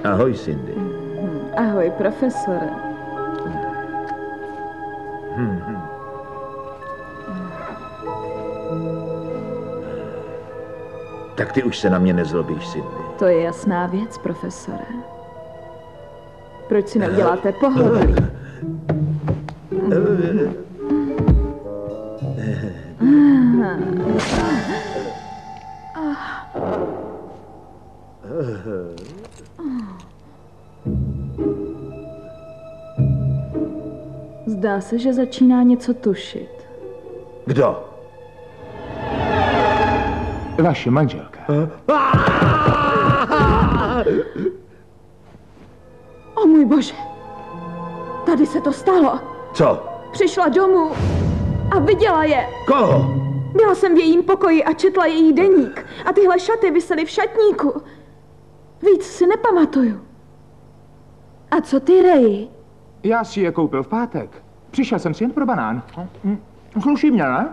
Ahoj, Cindy. Ahoj, profesore. Tak ty už se na mě nezlobíš, Cindy. To je jasná věc, profesore. Proč si neuděláte pohodlí? Zdá se, že začíná něco tušit. Kdo? Vaše manželka. O můj bože! Tady se to stalo. Co? Přišla domů a viděla je. Koho? Byla jsem v jejím pokoji a četla její deník. A tyhle šaty visely v šatníku. Víc si nepamatuju. A co ty, Ray? Já si je koupil v pátek. Přišel jsem si jen pro banán. Sluší mě, ne?